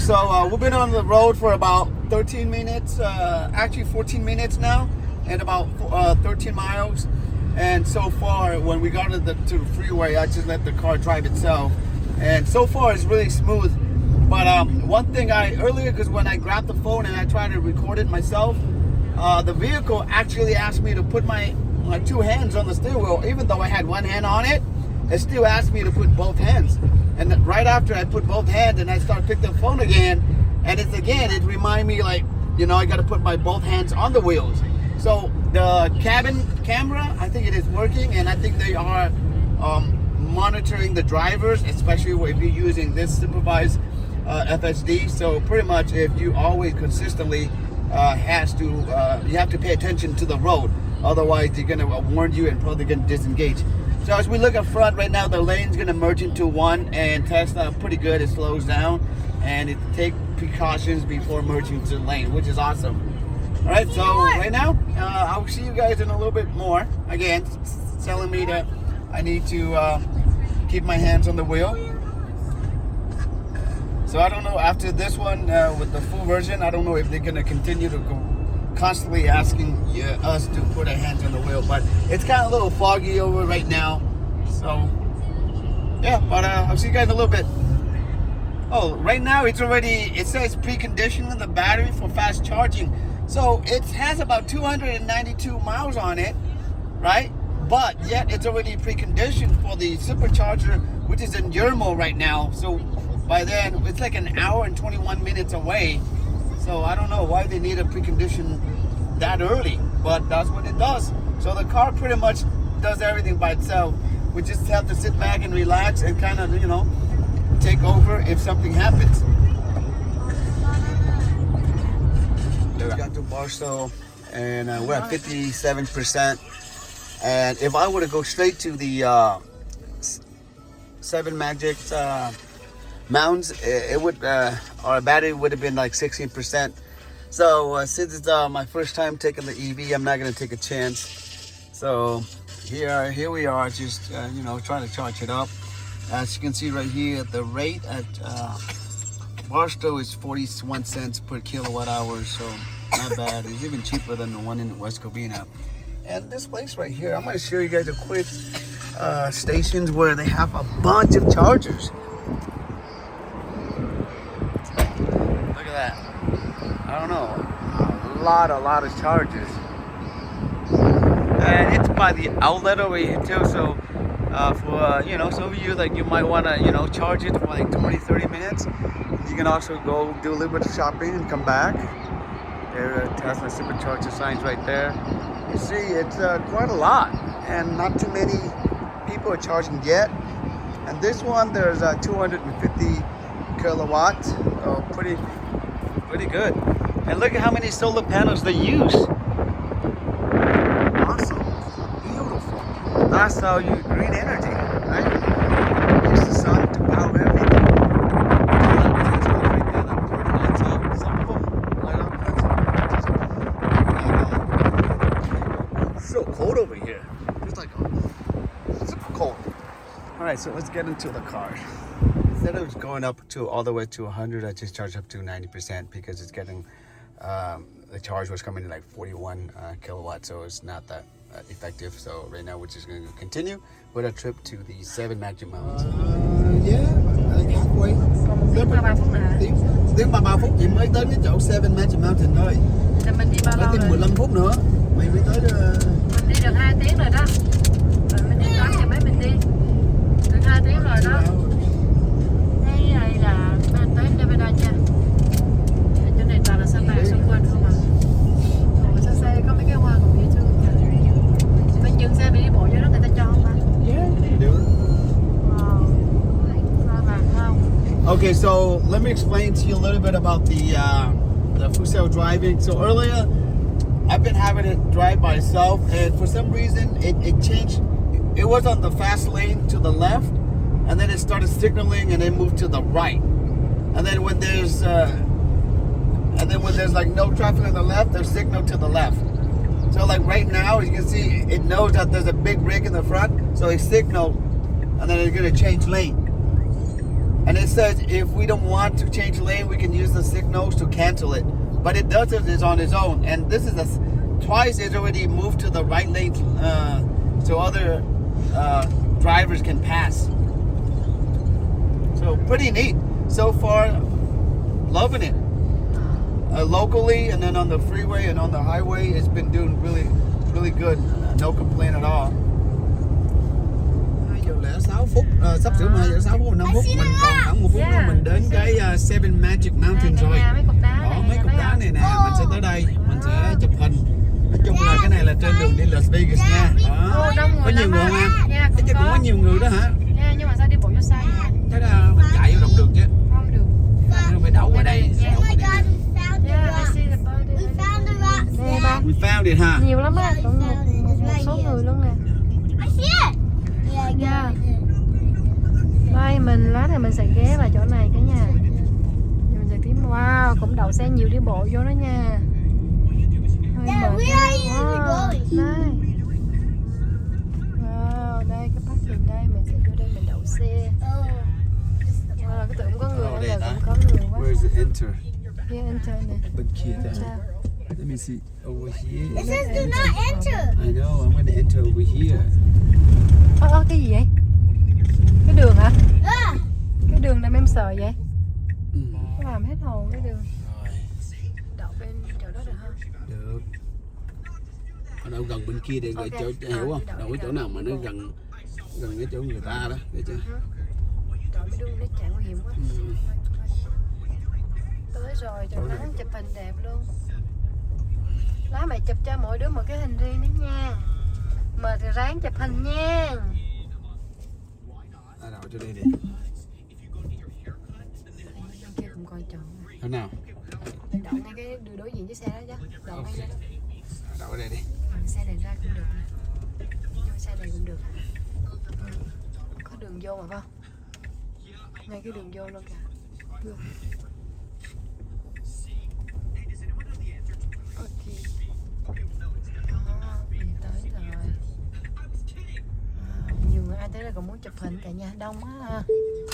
so we've been on the road for about 13 minutes, actually 14 minutes now, and about 13 miles. And so far, when we got to the freeway, I just let the car drive itself. And so far, it's really smooth. But one thing earlier, because when I grabbed the phone and I tried to record it myself, the vehicle actually asked me to put my two hands on the steering wheel. Even though I had one hand on it, it still asked me to put both hands. And right after I put both hands and I start picking the phone again, and it reminded me like, you know, I got to put my both hands on the wheels. So the cabin camera, I think it is working, and I think they are monitoring the drivers, especially if you're using this supervised FSD. So pretty much if you always consistently you have to pay attention to the road. Otherwise, they're going to warn you and probably going to disengage. So as we look up front right now, the lane's going to merge into one, and Tesla pretty good. It slows down and it takes precautions before merging into the lane, which is awesome. All right, so right now, I'll see you guys in a little bit more. Again, telling me that I need to keep my hands on the wheel. So I don't know, after this one, with the full version, I don't know if they're going to continue to go constantly asking us to put our hands on the wheel, but it's kind of a little foggy over right now. So yeah, but I'll see you guys in a little bit. Oh, right now it says preconditioning the battery for fast charging. So it has about 292 miles on it, right? But yet it's already preconditioned for the supercharger, which is in Yermo right now. So by then it's like an hour and 21 minutes away. So I don't know why they need a precondition that early, but that's what it does. So the car pretty much does everything by itself. We just have to sit back and relax and kind of, you know, take over if something happens. We got to Barstow and we're at 57%. And if I were to go straight to the 7 Magic mounts, it would our battery would have been like 16%. So since it's my first time taking the EV, I'm not gonna take a chance. So here we are, just you know, trying to charge it up. As you can see right here, the rate at Barstow is 41 cents per kilowatt hour, so not bad. It's even cheaper than the one in West Covina. And this place right here, I'm gonna show you guys a quick stations where they have a bunch of chargers. Look at that. I don't know, a lot of chargers. And it's by the outlet over here too, so for you know, some of you like you might want to, you know, charge it for like 20-30 minutes. You can also go do a little bit of shopping and come back. There are Tesla supercharger signs right there. You see, it's quite a lot, and not too many people are charging yet. And this one, there's 250 kilowatts, so pretty good. And look at how many solar panels they use. Awesome, beautiful. That's how you green energy, right? Use the sun to power everything. Some of them light up. It's so cold over here. It's like super cold. All right, so let's get into the car. Instead of going up to all the way to 100, I just charged up to 90% because it's getting the charge was coming in like 41 kilowatts, so it's not that effective. So right now we're just going to continue with a trip to the 7 Magic Mountains. Yeah, halfway. Tiếng 3 phút chị mới tới cái chỗ 7 Magic Mountain thôi. Mình đi bao lâu rồi? 15 phút nữa mày mới tới. Mình đi được 2 tiếng rồi đó. Rồi mình đi toán thì mấy mình đi. Được 2 tiếng rồi đó. Đây là tới Nevada nha. Chỗ này toàn là sân bay xung quanh không à. Ủa sao xe có mấy cái hoa còn dễ thương kìa. Mình dừng xe mình đi bộ vô đó người ta cho không ạ? Được. Wow. Hoa vàng không? Okay, so let me explain to you a little bit about the full self driving. So earlier, I've been having it drive by itself, and for some reason, it changed. It was on the fast lane to the left, and then it started signaling, and then moved to the right. And then when there's like no traffic on the left, there's signal to the left. So like right now, as you can see, it knows that there's a big rig in the front, so it signaled, and then it's gonna change lane. And it says if we don't want to change lane, we can use the signals to cancel it. But it does it on its own. And this is twice it's already moved to the right lane so other drivers can pass. So pretty neat. So far, loving it. Locally and then on the freeway and on the highway, it's been doing really good. No complaint at all. 2 giờ 6 phút, sắp sửa 2 giờ 6 phút 5 phút, mình còn khoảng 1 phút nữa mình đến cái Seven Magic Mountain rồi. Đó, mấy cục đá này nè, mình sẽ tới đây, mình sẽ chụp hình. Nói chung là cái này là trên đường đi Las Vegas nha. Đó, có nhiều người không em? Thế chứ cũng có nhiều người đó hả? Nhưng mà sao đi bộ vô xa vậy? Thế là mình chạy vô động được chứ. Không được. Phải đậu ở đây. We found it, huh? Nhiều lắm á, cũng một số người luôn nè. Yeah. Đây mình lát này mình sẽ ghé vào chỗ này cả nhà. Mình sẽ kiếm wow, cũng đậu xe nhiều đi bộ vô đó nha. Hơi mệt nha. Wow, đây. Wow, đây cái parking đây mình sẽ vô đây mình đậu xe. Wow, cái tưởng có người bây giờ cũng có người quá. Where is it enter? Here enter nè. Bên kia ta. Let me see over here. It says do not enter. I know, I'm gonna enter over here. Cái gì vậy? Cái đường hả? Cái đường làm em sợ vậy? Nó làm hết hồn cái đường. Đậu bên chỗ đó được không? Được. Ở đâu gần bên kia để chỗ hiểu không? Đâu có chỗ nào mà nó gần cái chỗ người ta đó, để chưa? Trời mới đun nó chạy nguy hiểm quá. Tới rồi, trời nắng chụp hình đẹp luôn. Lá mày chụp cho mỗi đứa một cái hình riêng đấy nha. Mời thì ráng chụp hình nha. Đậu cho đây đi. Kia cũng coi trọng. Thế nào? Đậu ngay cái đường đối diện với xe đó chứ. Đậu ngay đó. Đậu ở đây đi. Xe này ra cũng được. Vô xe này cũng được. Có đường vô mà không? Ngay cái đường vô luôn kìa. Được. Nhiều người ai tới đây còn muốn chụp hình cả nhà, đông á.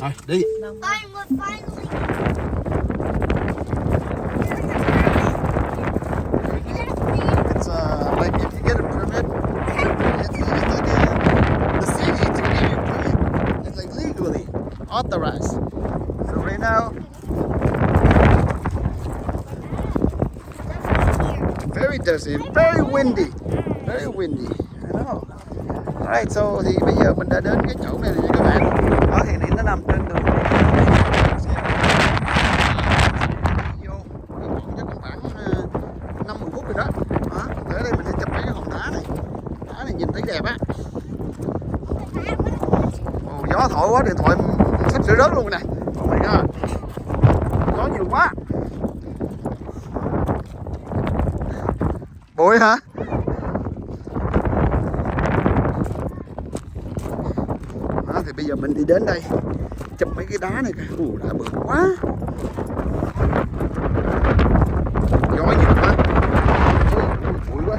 Rồi đi. Đông. It's like if you get a permit, it's like the city to give you a permit. It's like legally authorized. So right now, very dusty, very windy, very windy. I know. Alright, so thì bây giờ mình đã đến cái chỗ này nha các bạn. Đó thì nó nằm trên đường. Vô, chắc khoảng 5-10 phút rồi đó. Đó, tới đây mình sẽ chụp mấy cái hòn đá này. Đá này nhìn thấy đẹp á. Gió thổi quá, điện thoại sắp sửa rớt luôn nè. Oh my god. Gió nhiều quá. Bụi hả? Đó, thì bây giờ mình đi đến đây chụp mấy cái đá này kìa. Đá bự quá. Gió nhiều quá. Bụi quá.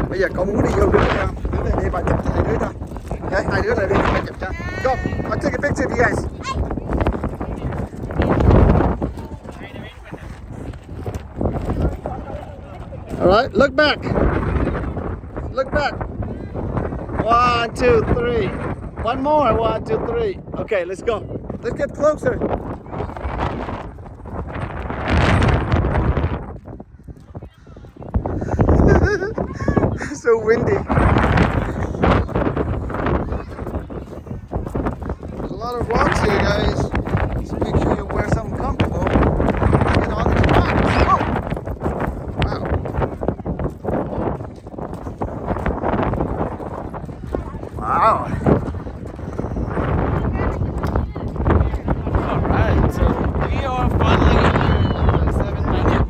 Bây giờ cậu muốn đi vô đứng không? Đứng đây đi bà chụp cho hai đứa thôi. Okay, hai đứa này đi bà chụp cho. Go, I'll take a picture of you guys. Alright, look back. Look back. 1, 2, 3. One more. 1, 2, 3. Okay, let's go. Let's get closer. So windy. There's a lot of rocks here, guys. So make sure you wear something comfortable. Get on the rocks. Oh! Wow. Wow. All right, so we are finally at the 7 Magic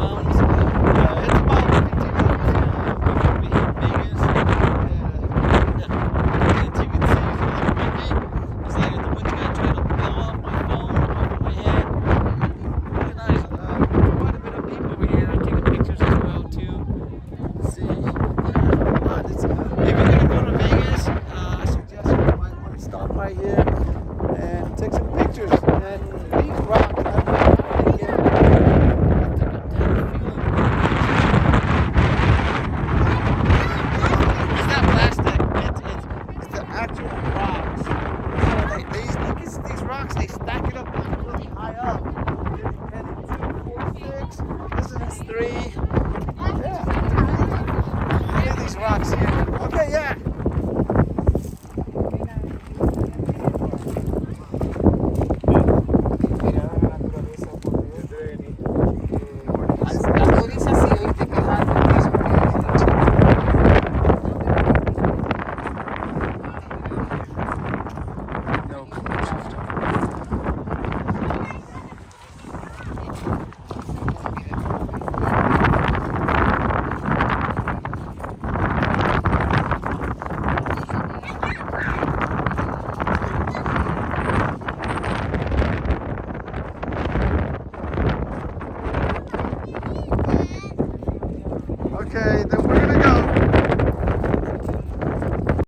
the